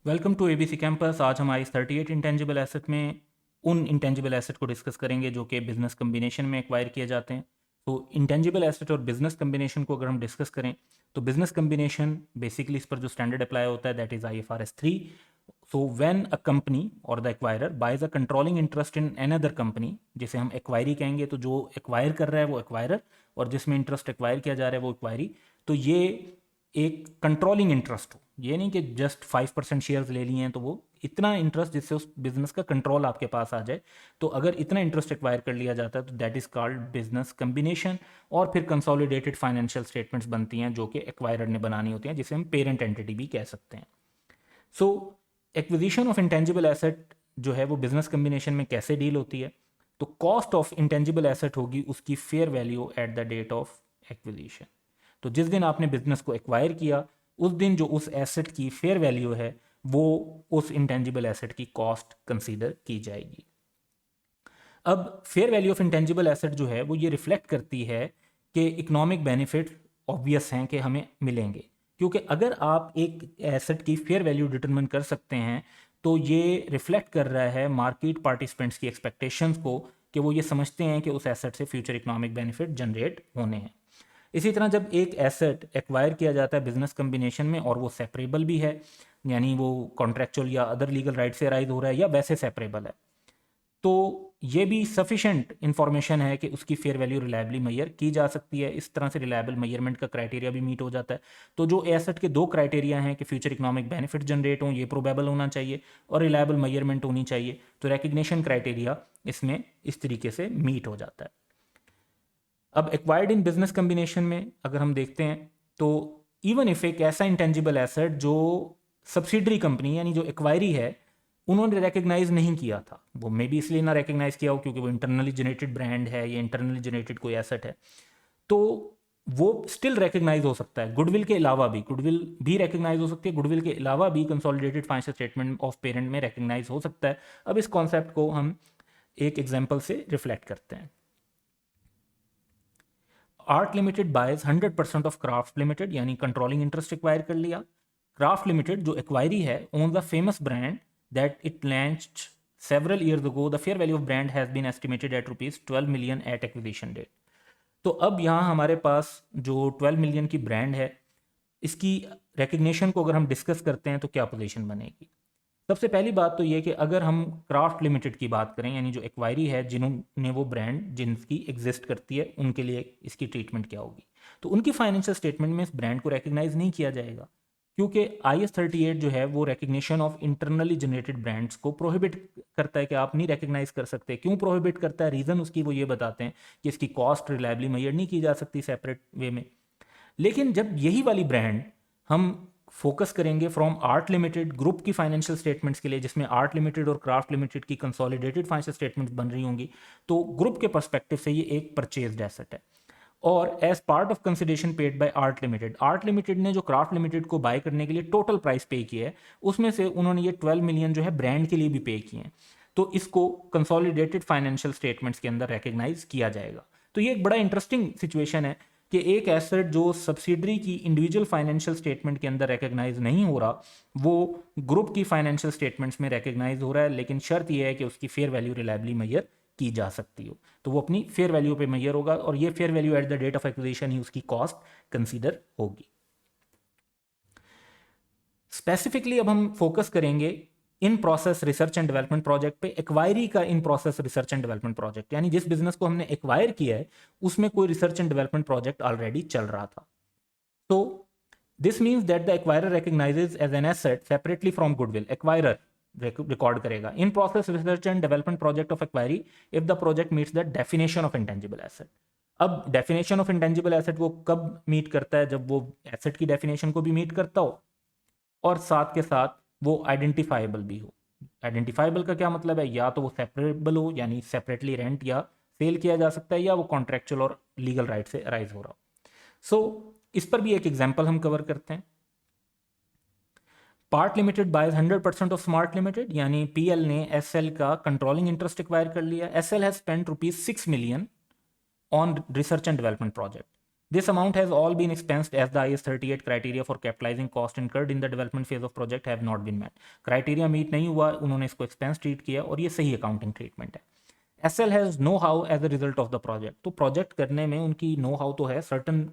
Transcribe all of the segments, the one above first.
Welcome to ABC campus. आज हमारी 38 intangible asset में उन इंटेंजिबल एसेट को डिस्कस करेंगे जो कि बिजनेस कम्बिनेशन में एक्वायर किए जाते हैं। तो इंटेंजिबल एसेट और बिजनेस कम्बिनेशन को अगर हम डिस्कस करें तो बिजनेस कम्बिनेशन बेसिकली इस पर जो स्टैंडर्ड अप्लाई होता है that is IFRS 3। So when a company or the acquirer buys a controlling interest in another company, जिसे हम एक्वायरी कहेंगे, तो जो एक्वायर कर रहा है वो एक्वायरर और जिसमें इंटरेस्ट एक्वायर किया जा रहा है वो एक्वायरी, तो ये एक कंट्रोलिंग इंटरेस्ट हो। ये नहीं कि जस्ट 5% शेयर्स ले लिए हैं तो वो इतना इंटरेस्ट जिससे उस बिजनेस का कंट्रोल आपके पास आ जाए। तो अगर इतना इंटरेस्ट एक्वायर कर लिया जाता है तो that is called business combination. और फिर कंसोलिडेटेड फाइनेंशियल स्टेटमेंट्स बनती हैं जो कि एक्वायरर ने बनानी होती हैं, जिसे हम पेरेंट एंटिटी भी कह सकते हैं। सो एक्विजिशन ऑफ इंटेंजिबल एसेट जो है वो बिजनेस कम्बिनेशन में कैसे डील होती है, तो कॉस्ट ऑफ इंटेंजिबल एसेट होगी उसकी fair value at the date of acquisition. तो जिस दिन आपने बिजनेस को एक्वायर किया उस दिन जो उस एसेट की फेयर वैल्यू है वो उस इंटेंजिबल एसेट की कॉस्ट कंसीडर की जाएगी। अब fair value of intangible asset जो है वो ये रिफ्लेक्ट करती है कि इकोनॉमिक बेनिफिट ऑब्वियस हैं कि हमें मिलेंगे, क्योंकि अगर आप एक एसेट की फेयर वैल्यू डिटरमिन कर सकते हैं तो ये रिफ्लेक्ट कर रहा है मार्केट पार्टिसिपेंट्स की एक्सपेक्टेशंस को कि वो ये समझते हैं कि उस एसेट से फ्यूचर इकोनॉमिक बेनिफिट जनरेट होने हैं। इसी तरह जब एक एसेट एक्वायर किया जाता है बिजनेस कम्बिनेशन में और वो सेपरेबल भी है, यानी वो कॉन्ट्रेक्चुअल या अदर लीगल राइट से अराइज हो रहा है या वैसे सेपरेबल है, तो ये भी सफिशेंट इंफॉर्मेशन है कि उसकी फेयर वैल्यू रिलायबली मैयर की जा सकती है। इस तरह से रिलायबल मैयरमेंट का क्राइटेरिया भी मीट हो जाता है। तो जो एसेट के दो क्राइटेरिया हैं कि फ्यूचर इकोनॉमिक बेनिफिट जनरेट हों, ये प्रोबेबल होना चाहिए, और रिलायबल मैयरमेंट होनी चाहिए, तो रिकग्निशन क्राइटेरिया इसमें इस तरीके से मीट हो जाता है। अब एक्वायर्ड इन बिजनेस कम्बिनेशन में अगर हम देखते हैं तो इवन इफ एक ऐसा इंटेंजिबल एसेट जो सब्सिडरी कंपनी यानी जो एक्वायरी है उन्होंने रिकग्नाइज नहीं किया था, वो मे बी इसलिए ना रिकग्नाइज किया हो क्योंकि वो इंटरनली जनरेटेड ब्रांड है या इंटरनली जनरेटेड कोई एसेट है, तो वो स्टिल रिकग्नाइज हो सकता है। गुडविल के अलावा भी गुडविल भी रिकग्नाइज हो सकती है, गुडविल के अलावा भी consolidated financial statement of parent में रिकग्नाइज हो सकता है। अब इस कॉन्सेप्ट को हम एक एग्जाम्पल से रिफ्लेक्ट करते हैं। Art Limited buys 100% of Craft Limited, यानी कंट्रोलिंग इंटरेस्ट एक्वायर कर लिया। क्राफ्ट लिमिटेड जो एक्वायरी है own the famous brand that it launched several years ago. The fair value of brand has been estimated at rupees 12 million at acquisition date. तो अब यहाँ हमारे पास जो 12 मिलियन की ब्रांड है इसकी रिकग्निशन को अगर हम डिस्कस करते हैं तो क्या पोजीशन बनेगी। सबसे पहली बात तो ये कि अगर हम क्राफ्ट लिमिटेड की बात करें, यानी जो एक्वायरी है जिन्होंने वो ब्रांड जिनकी एग्जिस्ट करती है उनके लिए इसकी ट्रीटमेंट क्या होगी, तो उनकी फाइनेंशियल स्टेटमेंट में इस ब्रांड को रिकग्नाइज नहीं किया जाएगा, क्योंकि IAS 38 जो है वो recognition of internally generated brands को प्रोहिबिट करता है कि आप नहीं रिकग्नाइज कर सकते। क्यों प्रोहिबिट करता है, रीज़न उसकी वो ये बताते हैं कि इसकी कॉस्ट रिलायबली मेजर नहीं की जा सकती सेपरेट वे में। लेकिन जब यही वाली ब्रांड हम फोकस करेंगे फ्रॉम आर्ट लिमिटेड ग्रुप की फाइनेंशियल स्टेटमेंट्स के लिए, जिसमें आर्ट लिमिटेड और क्राफ्ट लिमिटेड की कंसोलिडेटेड फाइनेंशियल स्टेटमेंट्स बन रही होंगी, तो ग्रुप के पर्सपेक्टिव से ये एक परचेज्ड एसेट है। और as part of consideration paid by Art Limited ने जो क्राफ्ट लिमिटेड को बाय करने के लिए टोटल प्राइस पे किया है उसमें से उन्होंने ये 12 मिलियन जो है ब्रांड के लिए भी पे किए हैं, तो इसको कंसोलिडेटेड फाइनेंशियल स्टेटमेंट्स के अंदर रिकग्नाइज किया जाएगा। तो ये एक बड़ा इंटरेस्टिंग सिचुएशन है कि एक एसेट जो सब्सिडरी की इंडिविजुअल फाइनेंशियल स्टेटमेंट के अंदर रिकग्नाइज नहीं हो रहा वो ग्रुप की फाइनेंशियल स्टेटमेंट्स में रिकग्नाइज हो रहा है, लेकिन शर्त यह है कि उसकी फेयर वैल्यू रिलायबली मैयर की जा सकती हो, तो वो अपनी फेयर वैल्यू पे मैयर होगा और ये fair value at the date of acquisition ही उसकी कॉस्ट कंसीडर होगी। स्पेसिफिकली अब हम फोकस करेंगे in process research and development project पे। एक्वायरी का in process research and development project, यानी जिस बिजनेस को हमने एक्वायर किया है उसमें कोई research and development project already चल रहा था। तो this means that the acquirer recognizes as an asset separately from goodwill. Acquirer record करेगा in process research and development project of acquiree if the project meets the definition of intangible asset. अब definition of intangible asset वो कब meet करता है, जब वो asset की definition को भी मीट करता हो और साथ के साथ वो आइडेंटिफाइबल भी हो। आइडेंटिफाइबल का क्या मतलब है, या तो वो सेपरेबल हो यानी सेपरेटली रेंट या सेल किया जा सकता है, या वो कॉन्ट्रेक्चुअल और लीगल राइट से अराइज हो रहा हो। सो इस पर भी एक एग्जांपल हम कवर करते हैं। Part Limited buys 100% of Smart Limited, यानी PL ने SL का कंट्रोलिंग इंटरेस्ट एक्वायर कर लिया। SL has spent ₹6 million on research and development project. This amount has all been expensed as the IS 38 criteria for capitalizing cost incurred in the development phase of project have not been met. Criteria meet नहीं हुआ, उन्होंने इसको expense treat किया और ये सही accounting treatment है. SL has know how as a result of the project. तो प्रोजेक्ट करने में उनकी नो हाउ तो है, सर्टन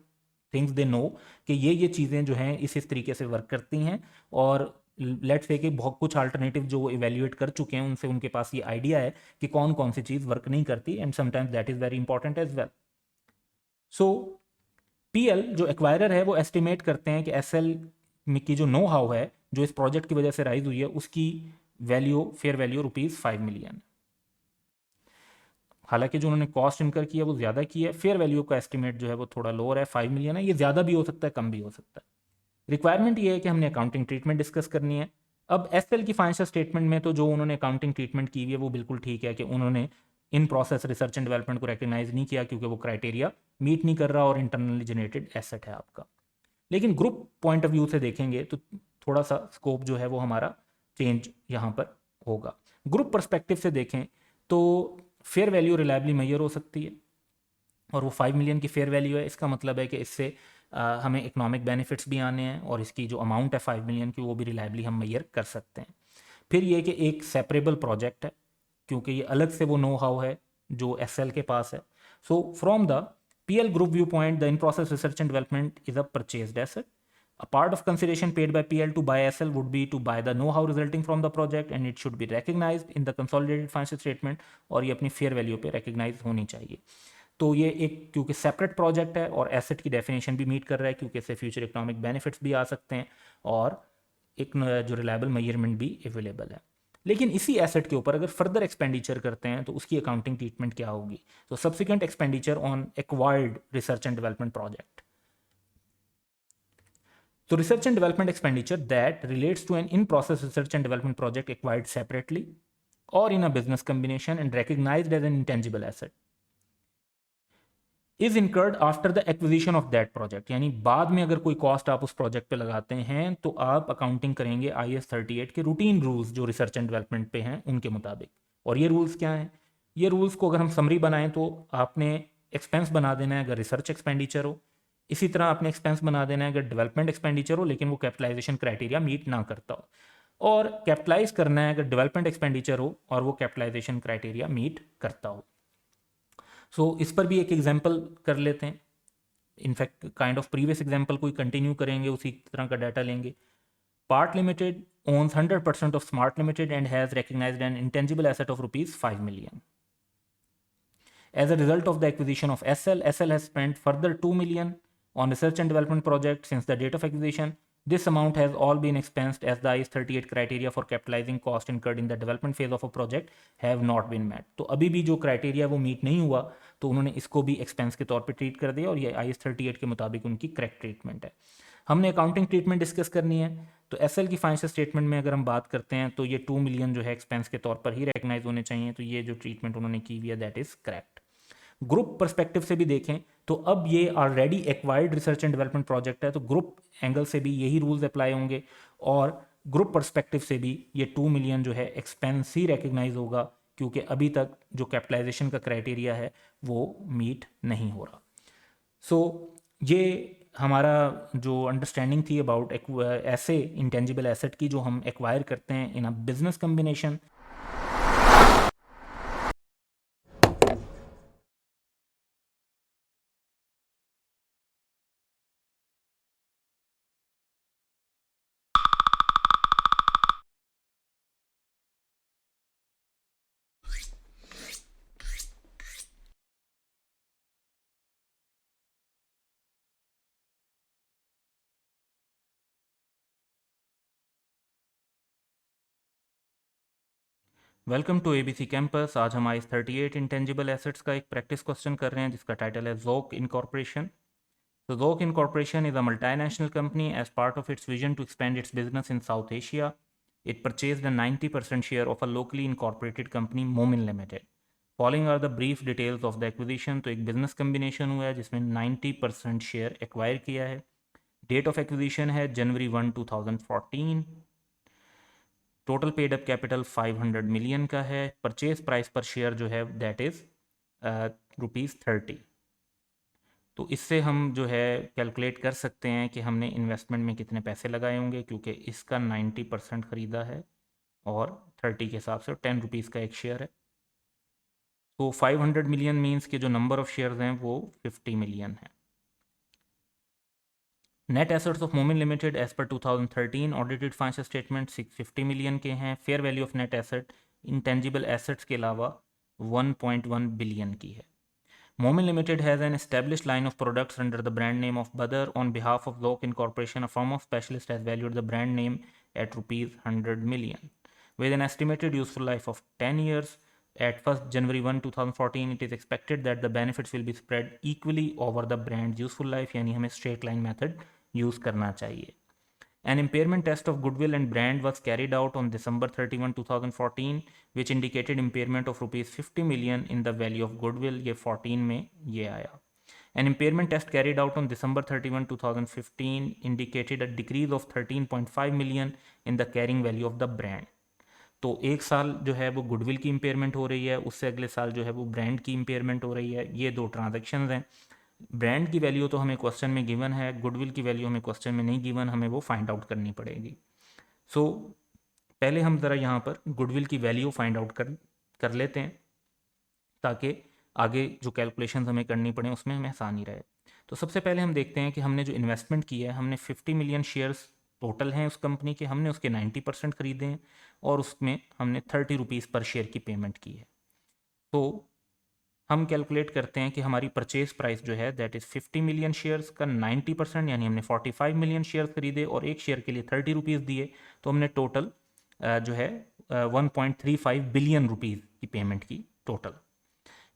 थिंग्स दे नो कि ये चीज़ें जो हैं इस तरीके से वर्क करती हैं, और लेट्स से कि बहुत कुछ अल्टरनेटिव जो इवेल्युएट कर चुके हैं उनसे उनके पास ये आइडिया है कि कौन कौन सी चीज़ वर्क नहीं करती, and sometimes that is very important as well. So PL जो एक्वायरर है वो एस्टिमेट करते हैं कि एसएल की जो नो हाउ है जो इस प्रोजेक्ट की वजह से राइज हुई है उसकी वैल्यू, फेयर वैल्यू ₹5 मिलियन. हालांकि जो उन्होंने कॉस्ट इनकर की है वो ज़्यादा की है, फेयर वैल्यू का एस्टिमेट जो है वो थोड़ा लोअर है, 5 मिलियन है. ये ज़्यादा भी हो सकता है, कम भी हो सकता है. रिक्वायरमेंट ये है कि हमने अकाउंटिंग ट्रीटमेंट डिस्कस करनी है. अब एसएल की फाइनेंशियल स्टेटमेंट में तो जो उन्होंने अकाउंटिंग ट्रीटमेंट की हुई है वो बिल्कुल ठीक है कि उन्होंने इन प्रोसेस रिसर्च एंड डेवलपमेंट को रिकग्नाइज नहीं किया क्योंकि वो क्राइटेरिया मीट नहीं कर रहा और इंटरनली जनरेटेड एसेट है आपका. लेकिन ग्रुप पॉइंट ऑफ व्यू से देखेंगे तो थोड़ा सा स्कोप जो है वो हमारा चेंज यहाँ पर होगा. ग्रुप पर्सपेक्टिव से देखें तो फेयर वैल्यू रिलायबली मेजर हो सकती है, और वो 5 मिलियन की फेयर वैल्यू है. इसका मतलब है कि इससे हमें इकोनॉमिक बेनिफिट्स भी आने हैं और इसकी जो अमाउंट है 5 मिलियन की वो भी रिलायबली हम मेजर कर सकते हैं. फिर ये कि एक सेपरेबल प्रोजेक्ट है क्योंकि ये अलग से वो नो हाउ है जो एसएल के पास है. So from the PL group viewpoint, the in-process research and development is a purchased asset. A part of consideration paid by PL to buy SL would be to buy the know-how resulting from the project, and it should be recognized in the consolidated financial statement, और ये अपनी fair value पे recognise होनी चाहिए. तो ये एक क्योंकि सेपरेट प्रोजेक्ट है और एसेट की डेफिनेशन भी मीट कर रहा है क्योंकि इससे फ्यूचर इकोनॉमिक बेनिफिट्स भी आ सकते हैं और एक जो रिलायबल मेजरमेंट भी अवेलेबल है. लेकिन इसी एसेट के ऊपर अगर फर्दर एक्सपेंडिचर करते हैं तो उसकी अकाउंटिंग ट्रीटमेंट क्या होगी. तो subsequent expenditure on acquired research and development project. So research and development expenditure that relates to an in-process research and development project acquired separately or in a business combination and recognized as an intangible asset is incurred after the acquisition of that project. यानी बाद में अगर कोई cost आप उस project पे लगाते हैं तो आप अकाउंटिंग करेंगे IS 38 के रूटीन रूल्स जो रिसर्च एंड डेवलपमेंट पे हैं उनके मुताबिक. और ये रूल्स क्या हैं? ये रूल्स को अगर हम समरी बनाएं तो आपने एक्सपेंस बना देना है अगर रिसर्च एक्सपेंडिचर हो. इसी तरह आपने एक्सपेंस बना देना है अगर डेवलपमेंट एक्सपेंडिचर हो लेकिन वो कैपिटलाइजेशन क्राइटेरिया मीट ना करता हो. और कैपिटलाइज करना है अगर डेवलपमेंट एक्सपेंडिचर हो और वो कैपिटलाइजेशन क्राइटेरिया मीट करता हो. सो इस पर भी एक एग्जाम्पल कर लेते हैं. In fact kind of previous example कोई कंटिन्यू करेंगे, उसी तरह का डाटा लेंगे. Part limited owns 100% of Smart Limited and has recognized an intangible asset of ₹5 million. As a result of the acquisition of SL has spent further $2 million on research and development project since the date of acquisition. This amount has all been expensed as the IS 38 criteria for capitalizing cost incurred in the development phase of a project have not been met. तो अभी भी जो criteria वो meet नहीं हुआ तो उन्होंने इसको भी एक्सपेंस के तौर पे ट्रीट कर दिया और ये IS 38 के मुताबिक उनकी करेक्ट ट्रीटमेंट है. हमने अकाउंटिंग ट्रीटमेंट डिस्कस करनी है. तो एसएल की फाइनेंशियल स्टेटमेंट में अगर हम बात करते हैं तो ये 2 मिलियन जो है एक्सपेंस के तौर पर ही रिकग्नाइज होने चाहिए. तो ये जो ट्रीटमेंट उन्होंने की हुई है that is correct. Group perspective से भी देखें तो अब ये already acquired research and development project है तो ग्रुप एंगल से भी यही रूल्स अप्लाई होंगे और ग्रुप पर्सपेक्टिव से भी ये 2 मिलियन जो है एक्सपेंस ही रिकग्नाइज होगा क्योंकि अभी तक जो कैपिटलाइजेशन का क्राइटेरिया है वो मीट नहीं हो रहा. सो ये हमारा जो अंडरस्टैंडिंग थी अबाउट ऐसे इंटेंजिबल एसेट की जो हम एक्वायर करते हैं in a business combination. Welcome to ABC campus. आज हम IS 38 इंटेंजिबल एसेट्स का एक प्रैक्टिस क्वेश्चन कर रहे हैं जिसका टाइटल है joke incorporation. So Zoc Incorporation is a multinational company. As part of its vision to expand its business in South Asia, it purchased a 90% share of a locally incorporated company, Momin Limited. Following are the brief details of the acquisition. तो एक business combination हुआ है जिसमें 90% share acquire किया है. Date of acquisition है January 1, 2014. Total paid up capital 500 million का है. परचेज प्राइस पर शेयर जो है दैट इज ₹30. तो इससे हम जो है कैलकुलेट कर सकते हैं कि हमने इन्वेस्टमेंट में कितने पैसे लगाए होंगे, क्योंकि इसका 90% ख़रीदा है और 30 के हिसाब से 10 रुपीज़ का एक शेयर है। तो 500 मिलियन मीन्स के जो नंबर ऑफ़ शेयर्स हैं वो 50 मिलियन है। Net assets of Momin limited as per 2013 audited financial statement 650 million के हैं। Fair value of net asset intangible assets के अलावा 1.1 बिलियन की है। Momin Limited has an established line of products under the brand name of Badar. On behalf of Lok Incorporation, a firm of specialists has valued the brand name at rupees 100 million. With an estimated useful life of 10 years, at 1st January 1, 2014, it is expected that the benefits will be spread equally over the brand's useful life, यानी हमें straight line method use करना चाहिए. An impairment test of goodwill and brand was carried out on December 31, 2014, which indicated impairment of rupees 50 million in the value of goodwill. ये 14 में ये आया. An impairment test carried out on December 31, 2015 indicated a decrease of 13.5 million in the carrying value of the brand. तो एक साल जो है वो गुडविल की इम्पेयरमेंट हो रही है, उससे अगले साल जो है वो ब्रांड की इम्पेयरमेंट हो रही है. ये दो ट्रांजेक्शन्स हैं. ब्रांड की वैल्यू तो हमें क्वेश्चन में गिवन है, गुडविल की वैल्यू हमें क्वेश्चन में नहीं गिवन, हमें वो फाइंड आउट करनी पड़ेगी. सो पहले हम ज़रा यहाँ पर गुडविल की वैल्यू फाइंड आउट कर लेते हैं, ताकि आगे जो कैलकुलेशन हमें करनी पड़े उसमें हमें आसानी रहे. तो सबसे पहले हम देखते हैं कि हमने जो इन्वेस्टमेंट की है, हमने 50 मिलियन शेयर्स टोटल हैं उस कंपनी के, हमने उसके 90% खरीदे हैं और उसमें हमने 30 रुपीज़ पर शेयर की पेमेंट की है. तो हम कैलकुलेट करते हैं कि हमारी परचेज प्राइस जो है दैट इज़ 50 मिलियन शेयर्स का 90%, यानी हमने 45 मिलियन शेयर्स खरीदे और एक शेयर के लिए 30 रुपीज़ दिए. तो हमने टोटल जो है 1.35 बिलियन रुपीज़ की पेमेंट की टोटल.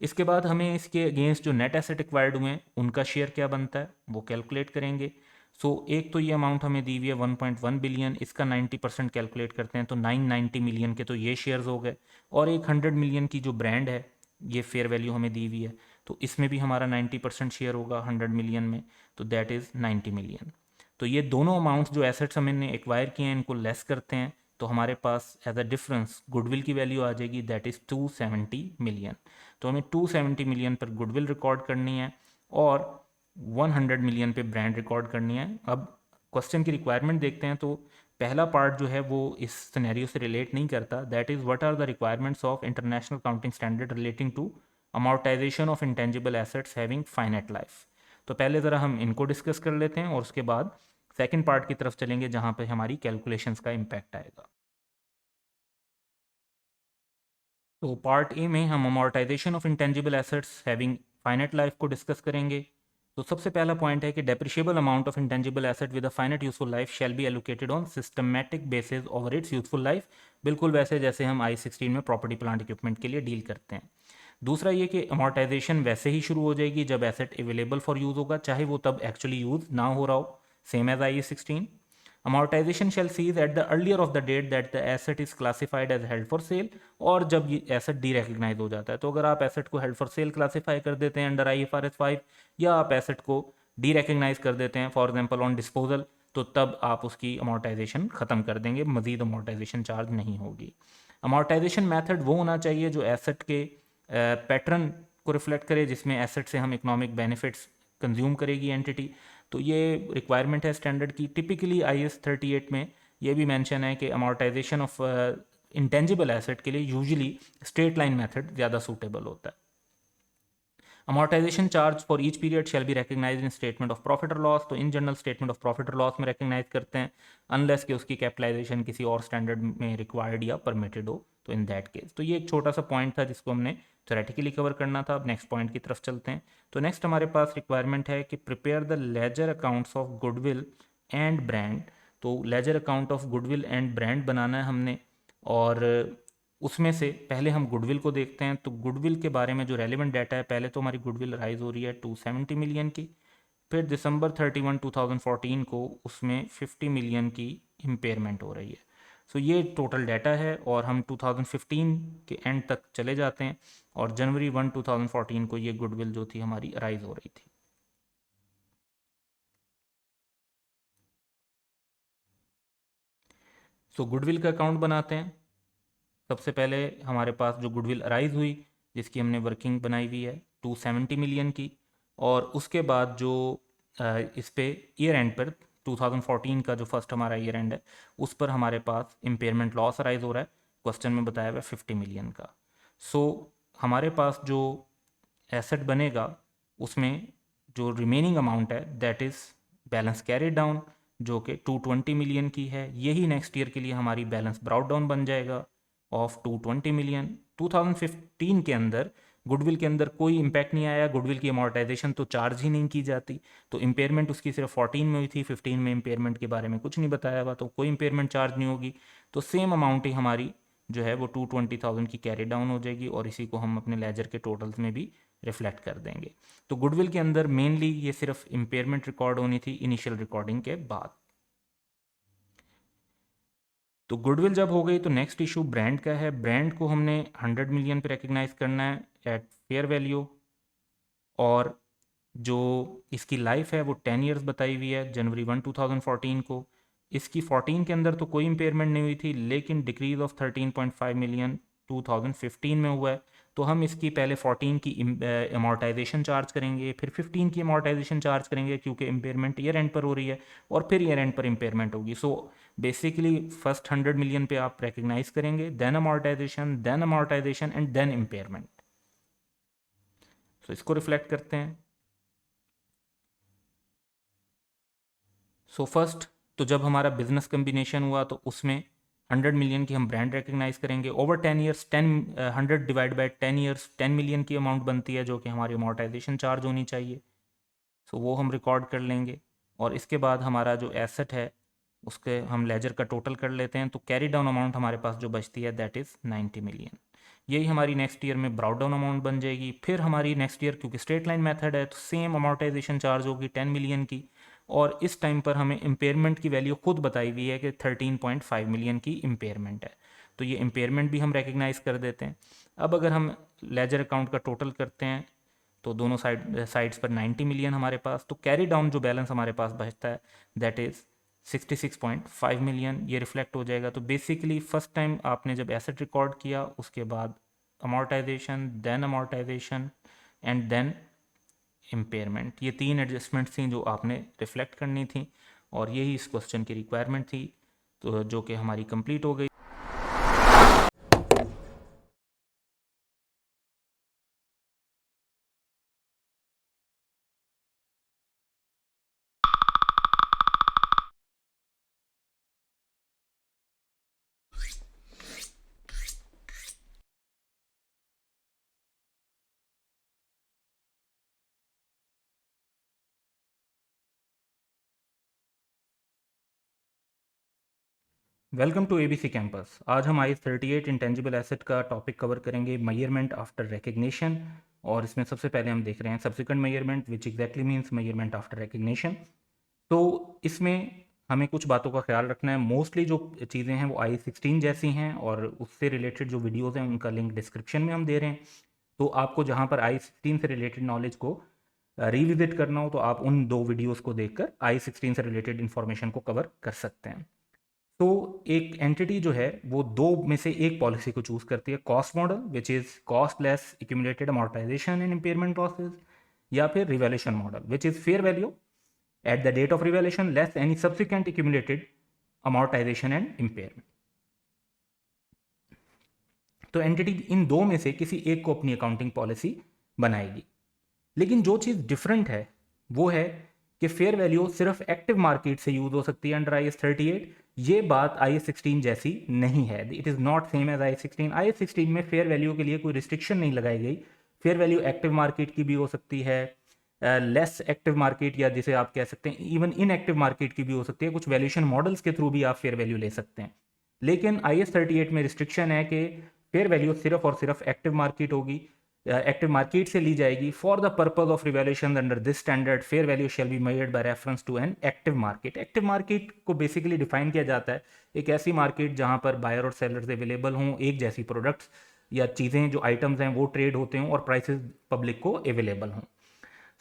इसके बाद हमें इसके अगेंस्ट जो नेट एसेट एक्वायर्ड हुए हैं उनका शेयर क्या बनता है वो कैलकुलेट करेंगे. सो एक तो ये अमाउंट हमें दी हुई है 1.1 बिलियन, इसका 90% कैलकुलेट करते हैं तो 990 मिलियन के तो ये शेयर्स हो गए. और एक 100 मिलियन की जो ब्रांड है ये फेयर वैल्यू हमें दी हुई है, तो इसमें भी हमारा 90% शेयर होगा 100 मिलियन में, तो दैट इज़ 90 मिलियन. तो ये दोनों अमाउंट्स जो एसेट्स हमने एक्वायर किए हैं इनको लेस करते हैं, तो हमारे पास एज अ डिफरेंस गुडविल की वैल्यू आ जाएगी दैट इज़ 270 मिलियन. तो हमें 270 मिलियन पर गुडविल रिकॉर्ड करनी है और 100 मिलियन पे ब्रांड रिकॉर्ड करनी है. अब क्वेश्चन की रिक्वायरमेंट देखते हैं. तो पहला पार्ट जो है वो इस सिनेरियो से रिलेट नहीं करता, that is what are the requirements of international accounting standard relating to amortization of intangible assets having finite life. तो पहले ज़रा हम इनको डिस्कस कर लेते हैं और उसके बाद सेकेंड पार्ट की तरफ चलेंगे जहाँ पे हमारी कैलकुलेशंस का इम्पैक्ट आएगा. तो पार्ट ए में हम amortisation of intangible assets having finite life को डिस्कस करेंगे. तो सबसे पहला पॉइंट है कि depreciable amount of intangible asset with a finite useful life shall be allocated on systematic basis over it's useful life. बिल्कुल वैसे जैसे हम I-16 में प्रॉपर्टी प्लांट इक्विपमेंट के लिए डील करते हैं. दूसरा ये कि अमोर्टाइजेशन वैसे ही शुरू हो जाएगी जब एसेट अवेलेबल फॉर यूज़ होगा, चाहे वो तब एक्चुअली यूज़ ना हो रहा हो, same as I-16. Amortization shall cease at the earlier of the date that the asset is classified as held for sale. और जब ये एसेट डी रिकग्नाइज हो जाता है, तो अगर आप एसेट को हेल्ड फॉर सेल क्लासीफाई कर देते हैं अंडर IFRS 5, या आप एसेट को डी रिकग्नाइज कर देते हैं फॉर एग्जांपल ऑन डिस्पोजल, तो तब आप उसकी अमोर्टाइजेशन ख़त्म कर देंगे, मजीद अमोर्टाइजेशन चार्ज नहीं होगी. अमोर्टाइजेशन मेथड वो होना चाहिए जो एसेट के पैटर्न को रिफ्लेक्ट करे, जिसमें एसेट से हम इकोनॉमिक बेनिफिट्स कंज्यूम करेगी एंटिटी. तो ये रिक्वायरमेंट है स्टैंडर्ड की. टिपिकली IS-38 में ये भी मेंशन है कि अमोर्टाइजेशन ऑफ इंटेंजिबल एसेट के लिए यूजुअली स्ट्रेट लाइन मेथड ज़्यादा सूटेबल होता है. Amortization charge for each period shall be recognize in statement of profit और लॉस. तो in general statement of profit और लॉस में रिकग्नाइज करते हैं, अनलेस कि उसकी कैपिटलाइजेशन किसी और स्टैंडर्ड में रिक्वायर्ड या परमिटेड हो, तो इन दैट केस. तो ये एक छोटा सा पॉइंट था जिसको हमने थ्योरेटिकली कवर करना था. अब नेक्स्ट पॉइंट की तरफ चलते हैं. तो नेक्स्ट हमारे पास रिक्वायरमेंट है कि prepare the ledger accounts of goodwill and brand. तो ledger account of goodwill and brand बनाना है हमने, और उसमें से पहले हम गुडविल को देखते हैं. तो गुडविल के बारे में जो रेलिवेंट डाटा है, पहले तो हमारी गुडविल राइज हो रही है 270 मिलियन की, फिर December 31, 2014 को उसमें 50 मिलियन की इम्पेयरमेंट हो रही है. सो ये टोटल डाटा है, और हम 2015 के एंड तक चले जाते हैं और January 1, 2014 को ये गुडविल जो थी हमारी राइज हो रही थी. सो गुडविल का अकाउंट बनाते हैं. सबसे पहले हमारे पास जो गुडविल अराइज हुई जिसकी हमने वर्किंग बनाई हुई है 270 मिलियन की, और उसके बाद जो इस पे ईयर एंड पर 2014 का जो फर्स्ट हमारा ईयर एंड है उस पर हमारे पास इम्पेयरमेंट लॉस अराइज हो रहा है, क्वेश्चन में बताया हुआ है 50 मिलियन का। सो हमारे पास जो एसेट बनेगा उसमें जो रिमेनिंग अमाउंट है that is balance carry down, जो कि 220 मिलियन की है। यही नेक्स्ट ईयर के लिए हमारी बैलेंस ब्राउट डाउन बन जाएगा ऑफ 220 मिलियन। 2015 के अंदर गुडविल के अंदर कोई इम्पैक्ट नहीं आया, गुडविल की अमोर्टाइजेशन तो चार्ज ही नहीं की जाती, तो इम्पेयरमेंट उसकी सिर्फ 14 में हुई थी, 15 में इम्पेयरमेंट के बारे में कुछ नहीं बताया हुआ, तो कोई इम्पेयरमेंट चार्ज नहीं होगी। तो सेम अमाउंट ही हमारी जो है वो 220,000 की कैरी डाउन हो जाएगी और इसी को हम अपने लेजर के टोटल्स में भी रिफ्लेक्ट कर देंगे। तो गुडविल के अंदर मेनली ये सिर्फ इम्पेयरमेंट रिकॉर्ड होनी थी इनिशियल रिकॉर्डिंग के बाद। तो गुडविल जब हो गई तो नेक्स्ट इशू ब्रांड का है। ब्रांड को हमने 100 मिलियन पे रिकग्नाइज करना है एट फेयर वैल्यू, और जो इसकी लाइफ है वो 10 ईयर्स बताई हुई है जनवरी 1 2014 को। इसकी 14 के अंदर तो कोई इम्पेयरमेंट नहीं हुई थी, लेकिन डिक्रीज ऑफ 13.5 मिलियन 2015 में हुआ है। तो हम इसकी पहले 14 की अमोर्टाइजेशन चार्ज करेंगे, फिर 15 की अमोर्टाइजेशन चार्ज करेंगे क्योंकि इम्पेयरमेंट ईयर एंड पर हो रही है, और फिर ईयर एंड पर इम्पेयरमेंट होगी। सो बेसिकली फर्स्ट 100 मिलियन पे आप रिकग्नाइज करेंगे, then amortization and then impairment. So इसको रिफ्लेक्ट करते हैं। सो फर्स्ट तो जब हमारा बिजनेस कम्बिनेशन हुआ तो उसमें 100 मिलियन की हम ब्रांड रिकग्नाइज करेंगे over 10 years. 100 divide by 10 years 10 million की अमाउंट बनती है जो कि हमारी अमोर्टाइजेशन चार्ज होनी चाहिए। सो वो हम रिकॉर्ड कर लेंगे, और इसके बाद हमारा जो एसेट है उसके हम लेजर का टोटल कर लेते हैं। तो कैरी डाउन अमाउंट हमारे पास जो बचती है दैट इज़ 90 मिलियन। यही हमारी नेक्स्ट ईयर में ब्राउट डाउन अमाउंट बन जाएगी। फिर हमारी नेक्स्ट ईयर क्योंकि स्ट्रेट लाइन मेथड है तो सेम अमोर्टाइजेशन चार्ज होगी 10 मिलियन की, और इस टाइम पर हमें इम्पेयरमेंट की वैल्यू खुद बताई हुई है कि 13.5 मिलियन की इम्पेयरमेंट है, तो ये इम्पेयरमेंट भी हम रिकग्नाइज कर देते हैं। अब अगर हम लेजर अकाउंट का टोटल करते हैं तो दोनों साइड्स पर 90 मिलियन हमारे पास, तो कैरी डाउन जो बैलेंस हमारे पास बचता है दैट इज़ 66.5 मिलियन, ये रिफ्लेक्ट हो जाएगा। तो बेसिकली फर्स्ट टाइम आपने जब एसेट रिकॉर्ड किया उसके बाद अमोर्टाइजेशन एंड देन इम्पेयरमेंट, ये तीन एडजस्टमेंट्स थी जो आपने रिफ्लेक्ट करनी थी, और यही इस क्वेश्चन की रिक्वायरमेंट थी, तो जो कि हमारी कंप्लीट हो गई। Welcome to ABC campus. आज हम आई 38 इंटेंजिबल एसेट का टॉपिक कवर करेंगे, मेजरमेंट आफ्टर रिकग्निशन। और इसमें सबसे पहले हम देख रहे हैं subsequent measurement which exactly means measurement after recognition. तो इसमें हमें कुछ बातों का ख्याल रखना है। मोस्टली जो चीज़ें हैं वो आई 16 जैसी हैं, और उससे रिलेटेड जो वीडियोज़ हैं उनका लिंक डिस्क्रिप्शन में हम दे रहे हैं। तो आपको जहाँ पर आई 16 से रिलेटेड नॉलेज को रिविजिट करना हो तो आप उन दो वीडियोज़ को देखकर आई 16 से रिलेटेड इन्फॉर्मेशन को कवर कर सकते हैं। तो एक एंटिटी जो है वो दो में से एक पॉलिसी को चूज करती है, cost model which is cost less accumulated amortization and impairment losses, या फिर revaluation model which is fair value at the date of revaluation less any subsequent accumulated amortization and impairment. तो entity इन दो में से किसी एक को अपनी अकाउंटिंग पॉलिसी बनाएगी। लेकिन जो चीज़ डिफरेंट है वो है कि फेयर वैल्यू सिर्फ एक्टिव मार्केट से यूज हो सकती है अंडर IS 38। ये बात IS 16 जैसी नहीं है, it is not same as IS 16। IS 16 में फेयर वैल्यू के लिए कोई रिस्ट्रिक्शन नहीं लगाई गई। फेयर वैल्यू एक्टिव मार्केट की भी हो सकती है, लेस एक्टिव मार्केट, या जिसे आप कह सकते हैं इवन इनएक्टिव मार्केट की भी हो सकती है। कुछ वैल्यूएशन मॉडल्स के थ्रू भी आप फेयर वैल्यू ले सकते हैं। लेकिन IS 38 में रिस्ट्रिक्शन है कि फेयर वैल्यू सिर्फ और सिर्फ एक्टिव मार्केट होगी, एक्टिव मार्केट से ली जाएगी। For the purpose of revaluation under this standard fair value shall be measured by reference to an active market. Active market को बेसिकली डिफाइन किया जाता है एक ऐसी मार्केट जहां पर बायर और सेलर्स अवेलेबल हों, एक जैसी प्रोडक्ट्स या चीज़ें जो आइटम्स हैं वो ट्रेड होते हों, और प्राइसेस पब्लिक को अवेलेबल हों।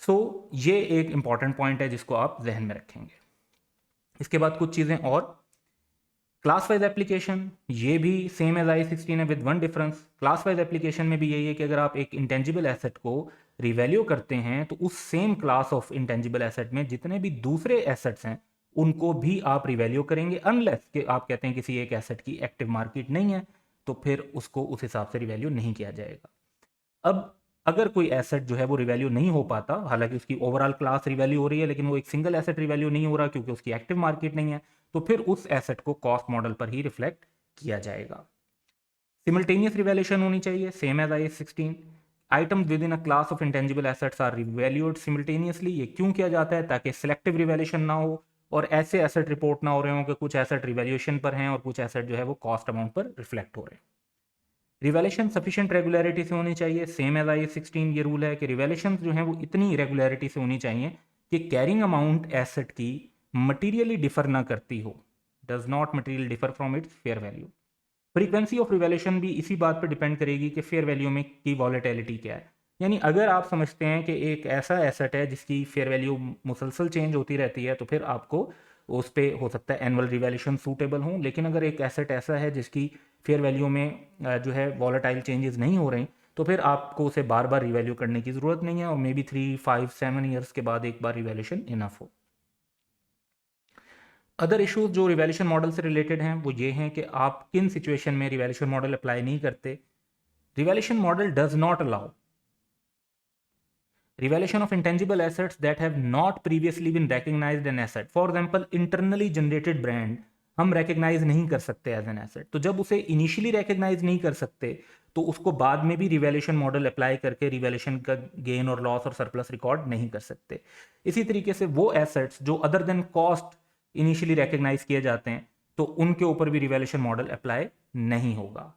सो ये एक इंपॉर्टेंट पॉइंट है जिसको आप जहन में रखेंगे। इसके बाद कुछ चीज़ें और, क्लास वाइज एप्लीकेशन ये भी सेम एज I 16 है with one difference. Class wise application में भी यही है कि अगर आप एक इंटेंजिबल एसेट को रिवैल्यू करते हैं तो उस same class of intangible asset में जितने भी दूसरे एसेट्स हैं उनको भी आप रिवैल्यू करेंगे, अनलेस कि आप कहते हैं किसी एक एसेट की एक्टिव मार्केट नहीं है तो फिर उसको उस हिसाब से रिवैल्यू नहीं किया जाएगा। अब अगर कोई एसेट जो है वो रिवैल्यू नहीं हो पाता, हालांकि उसकी ओवरऑल क्लास रिवैल्यू हो रही है लेकिन वो एक सिंगल एसेट रिवैल्यू नहीं हो रहा क्योंकि उसकी एक्टिव मार्केट नहीं है, तो फिर उस एसेट को कॉस्ट मॉडल पर ही रिफ्लेक्ट किया जाएगा। सिमल्टेनियस रिवैल्यूएशन होनी चाहिए, same as IAS 16। Items within a class of intangible assets are revalued simultaneously. ये क्यों किया जाता है? ताकि सिलेक्टिव रिवैल्यूएशन ना हो और ऐसे एसेट रिपोर्ट ना हो रहे हो कि कुछ एसेट रिवैल्यूएशन पर हैं और कुछ एसेट जो है वो कॉस्ट अमाउंट पर रिफ्लेक्ट हो रहे हैं। रिवैल्यूएशन सफिशिएंट रेगुलरिटी से होनी चाहिए, सेम एज IAS 16। ये रूल है कि रिवैल्यूएशन जो है वो इतनी रेगुलरिटी से होनी चाहिए कि कैरिंग अमाउंट एसेट की मटीरियली डिफर ना करती हो, does not material differ from its fair value. Frequency of revaluation भी इसी बात पर डिपेंड करेगी कि फेयर वैल्यू में की वॉलेटिलिटी क्या है। यानी अगर आप समझते हैं कि एक ऐसा एसेट है जिसकी फेयर वैल्यू मुसलसल चेंज होती रहती है तो फिर आपको उस पर हो सकता है एनुअल रिवैल्यूएशन सूटेबल हो, लेकिन अगर एक एसेट ऐसा है जिसकी फेयर वैल्यू में जो है वॉलेटाइल चेंजेस नहीं हो रहे तो फिर आपको उसे बार बार रिवैल्यू करने की ज़रूरत नहीं है और मे बी 3, 5, 7 ईयर्स के बाद एक बार रिवैल्यूएशन इनफ हो। अदर इश्यूज जो रिवैल्यूएशन मॉडल से रिलेटेड हैं वो ये हैं कि आप किन सिचुएशन में रिवैल्यूएशन मॉडल अप्लाई नहीं करते। Revaluation model does not allow revaluation of intangible assets that have not previously been recognized an asset. For example internally generated brand हम recognize नहीं कर सकते एज एन एसेट, तो जब उसे इनिशियली recognize नहीं कर सकते तो उसको बाद में भी रिवैल्यूएशन मॉडल अप्लाई करके रिवैल्यूएशन का गेन और लॉस और सरप्लस रिकॉर्ड नहीं कर सकते। इसी तरीके से वो एसेट्स जो other than cost initially recognize किए जाते हैं तो उनके ऊपर भी रिवैल्यूएशन मॉडल अप्लाई नहीं होगा।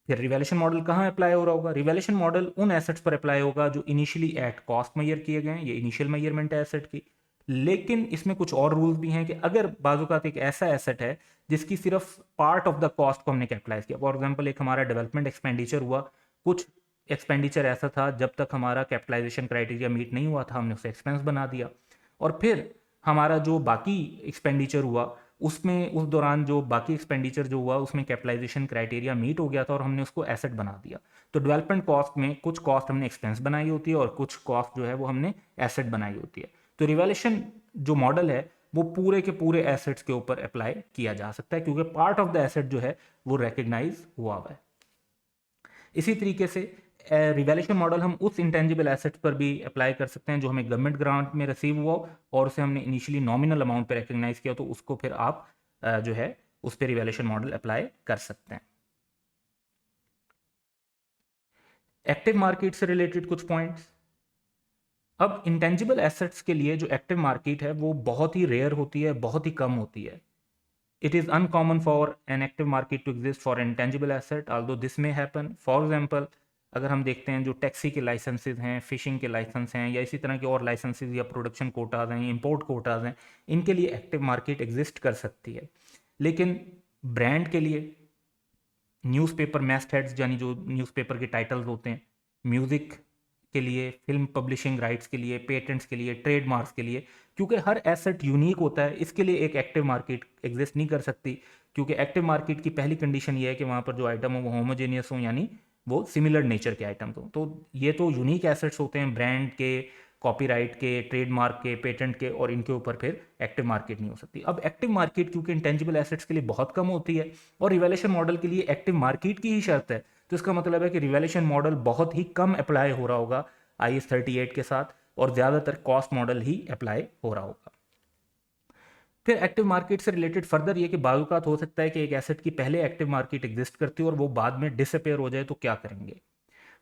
फिर रिवैल्यूएशन मॉडल कहाँ अप्लाई हो रहा होगा? रिवैल्यूएशन मॉडल उन एसेट्स पर अप्लाई होगा जो इनिशियली एट कॉस्ट मेजर किए गए हैं, ये इनिशियल मेजरमेंट है एसेट की। लेकिन इसमें कुछ और रूल्स भी हैं कि अगर बाजुकात एक ऐसा एसेट है जिसकी सिर्फ पार्ट ऑफ द कॉस्ट को हमने कैपिटलाइज किया, फॉर एग्जाम्पल एक हमारा डेवलपमेंट एक्सपेंडिचर हुआ, कुछ एक्सपेंडिचर ऐसा था जब तक हमारा कैपिटलाइजेशन क्राइटेरिया मीट नहीं हुआ था हमने उसे एक्सपेंस बना दिया, और फिर हमारा जो बाकी एक्सपेंडिचर हुआ उसमें उस दौरान जो बाकी एक्सपेंडिचर जो हुआ उसमें कैपिटलाइजेशन क्राइटेरिया मीट हो गया था और हमने उसको एसेट बना दिया। तो डेवलपमेंट कॉस्ट में कुछ कॉस्ट हमने एक्सपेंस बनाई होती है और कुछ कॉस्ट जो है वो हमने एसेट बनाई होती है। तो रिवैल्यूएशन जो मॉडल है वो पूरे के पूरे एसेट्स के ऊपर अप्लाई किया जा सकता है क्योंकि पार्ट ऑफ द एसेट जो है वो रिकग्नाइज हुआ हुआ है। इसी तरीके से रिवैल्यूएशन मॉडल हम उस इंटेंजिबल एसेट्स पर भी अप्लाई कर सकते हैं जो हमें गवर्नमेंट ग्रांट में रिसीव हुआ और उसे हमने इनिशियली नॉमिनल अमाउंट पे रिकग्नाइज किया, तो उसको फिर आप जो है उस पर रिवैल्यूएशन मॉडल अप्लाई कर सकते हैं। एक्टिव मार्केट से रिलेटेड कुछ पॉइंट्स। अब इंटेंजिबल एसेट्स के लिए जो एक्टिव मार्केट है वो बहुत ही रेयर होती है, बहुत ही कम होती है। It is uncommon for an active market to exist for intangible asset, although this may happen. For example, अगर हम देखते हैं जो टैक्सी के लाइसेंसेज हैं, फिशिंग के लाइसेंस हैं या इसी तरह के और लाइसेंसेज या प्रोडक्शन कोटाज हैं, इंपोर्ट कोटाज हैं, इनके लिए एक्टिव मार्केट एग्जिस्ट कर सकती है। लेकिन ब्रांड के लिए न्यूज़पेपर मैस्टहेड्स यानी जो न्यूज़पेपर के टाइटल्स होते हैं, म्यूज़िक के लिए, फिल्म पब्लिशिंग राइट्स के लिए, पेटेंट्स के लिए, ट्रेडमार्क्स के लिए, क्योंकि हर एसेट यूनिक होता है, इसके लिए एक एक्टिव मार्केट एग्जिस्ट नहीं कर सकती। क्योंकि एक्टिव मार्केट की पहली कंडीशन ये है कि वहाँ पर जो आइटम हो वो होमोजेनियस हो, यानी वो सिमिलर नेचर के आइटम्स हो। तो ये तो यूनिक एसेट्स होते हैं ब्रांड के, कॉपीराइट के, ट्रेडमार्क के, पेटेंट के, और इनके ऊपर फिर एक्टिव मार्केट नहीं हो सकती। अब एक्टिव मार्केट क्योंकि इंटेंजिबल एसेट्स के लिए बहुत कम होती है और रिवैल्यूएशन मॉडल के लिए एक्टिव मार्केट की ही शर्त है, तो इसका मतलब है कि रिवैल्यूएशन मॉडल बहुत ही कम अप्लाई हो रहा होगा IAS 38 के साथ और ज़्यादातर कॉस्ट मॉडल ही अप्लाई हो रहा होगा। फिर एक्टिव मार्केट से रिलेटेड फर्दर ये कि बाजुकात हो सकता है कि एक एसेट की पहले एक्टिव मार्केट एग्जिस्ट करती है और वो बाद में डिसअपेयर हो जाए, तो क्या करेंगे?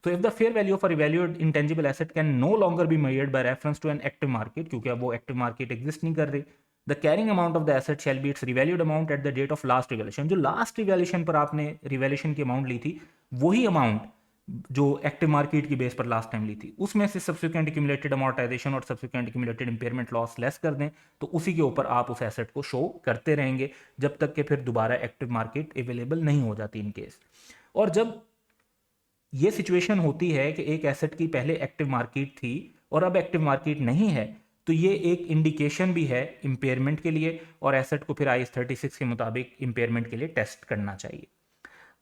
So if the fair value of a revalued intangible asset can no longer be measured by reference to an active market, क्योंकि अब वो active market exist नहीं कर रही, the carrying amount of the asset shall be its revalued amount at the date of last revaluation। जो last revaluation पर आपने revaluation की amount ली थी वही amount जो एक्टिव मार्केट की बेस पर लास्ट टाइम ली थी उसमें से सब्सिक्वेंट एक्यूमुलेटेड अमोर्टाइजेशन और subsequent accumulated impairment loss less कर दें, तो उसी के ऊपर आप उस एसेट को शो करते रहेंगे जब तक कि फिर दोबारा एक्टिव मार्केट अवेलेबल नहीं हो जाती इन केस। और जब ये सिचुएशन होती है कि एक एसेट की पहले एक्टिव मार्केट थी और अब एक्टिव मार्केट नहीं है, तो ये एक इंडिकेशन भी है इंपेयरमेंट के लिए और एसेट को फिर IAS 36 के मुताबिक इंपेयरमेंट के लिए टेस्ट करना चाहिए।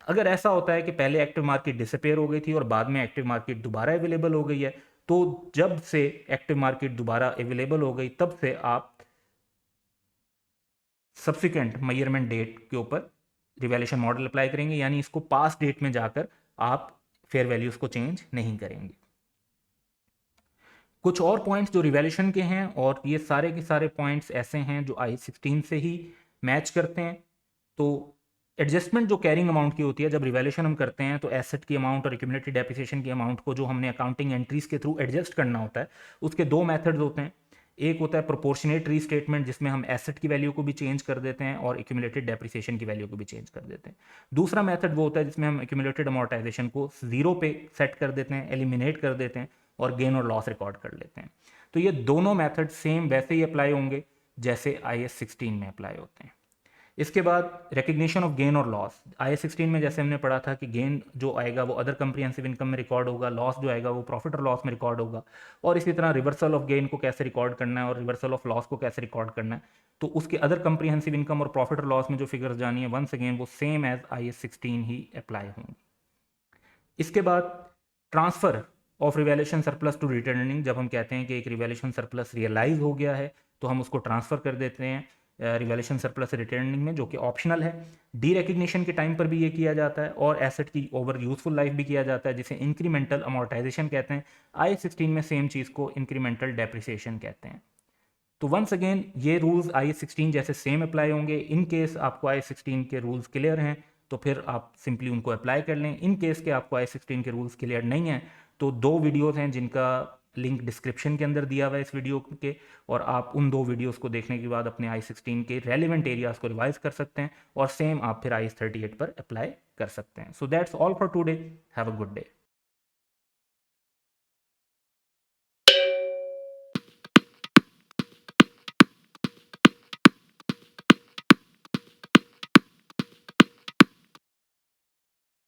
अगर ऐसा होता है कि पहले एक्टिव मार्केट डिसअपेयर हो गई थी और बाद में एक्टिव मार्केट दोबारा अवेलेबल हो गई है, तो जब से एक्टिव मार्केट दोबारा अवेलेबल हो गई तब से आप सब्सिक्वेंट मेजरमेंट डेट के ऊपर रिवैल्यूएशन मॉडल अप्लाई करेंगे, यानी इसको पास डेट में जाकर आप फेयर वैल्यूज को चेंज नहीं करेंगे। कुछ और पॉइंट्स जो रिवैल्यूएशन के हैं, और ये सारे के सारे पॉइंट्स ऐसे हैं जो आई16 से ही मैच करते हैं। तो एडजस्टमेंट जो कैरिंग अमाउंट की होती है, जब रिवैल्यूएशन हम करते हैं तो एसेट की अमाउंट और एक्यूमुलेटेड डेप्रिसिएशन की अमाउंट को जो हमने अकाउंटिंग एंट्रीज के थ्रू एडजस्ट करना होता है, उसके दो मेथड्स होते हैं। एक होता है प्रोपोर्शनेट रीस्टेटमेंट, जिसमें हम एसेट की वैल्यू को भी चेंज कर देते हैं और एक्यूमुलेटेड डेप्रिसिएशन की वैल्यू को भी चेंज कर देते हैं। दूसरा मेथड वो होता है जिसमें हम एक्यूमुलेटेड अमोर्टाइजेशन को जीरो पे सेट कर देते हैं, एलिमिनेट कर देते हैं और गेन और लॉस रिकॉर्ड कर लेते हैं। तो ये दोनों मेथड सेम वैसे ही अप्लाई होंगे जैसे IAS16 में अप्लाई होते हैं। इसके बाद रिकग्निशन ऑफ गेन और लॉस, IAS16 में जैसे हमने पढ़ा था कि गेन जो आएगा वो अदर कंप्रिहेंसिव इनकम में रिकॉर्ड होगा, लॉस जो आएगा वो प्रॉफिट और लॉस में रिकॉर्ड होगा, और इसी तरह रिवर्सल ऑफ गेन को कैसे रिकॉर्ड करना है और रिवर्सल ऑफ लॉस को कैसे रिकॉर्ड करना है, तो उसके अदर कंप्रिहेंसिव इनकम और प्रॉफिट और लॉस में जो फिगर्स जानी है वंस अगेन वो सेम एज IAS16 ही अप्लाई होंगी। इसके बाद transfer of revaluation surplus to returning, जब हम कहते हैं कि एक रिवैल्यूएशन सरप्लस रियलाइज हो गया है तो हम उसको ट्रांसफर कर देते हैं रिवैल्यूएशन सरप्लस रिटर्निंग में, जो कि ऑप्शनल है। डी रिकग्निशन के टाइम पर भी ये किया जाता है और एसेट की ओवर यूजफुल लाइफ भी किया जाता है, जिसे इंक्रीमेंटल अमोर्टाइजेशन कहते हैं। IAS16 में सेम चीज़ को इंक्रीमेंटल डेप्रिसिएशन कहते हैं। तो वंस अगेन ये रूल्स IAS16 जैसे सेम अप्लाई होंगे। इन केस आपको IAS16 के रूल्स क्लियर हैं तो फिर आप सिंपली उनको अप्लाई कर लें। इन केस के आपको IAS16 के रूल्स क्लियर नहीं हैं तो दो वीडियोस हैं जिनका लिंक डिस्क्रिप्शन के अंदर दिया हुआ है इस वीडियो के, और आप उन दो वीडियोस को देखने के बाद अपने IAS16 के रेलिवेंट एरियाज़ को रिवाइज कर सकते हैं और सेम आप फिर IAS38 पर अप्लाई कर सकते हैं। So that's all for today, have a good day.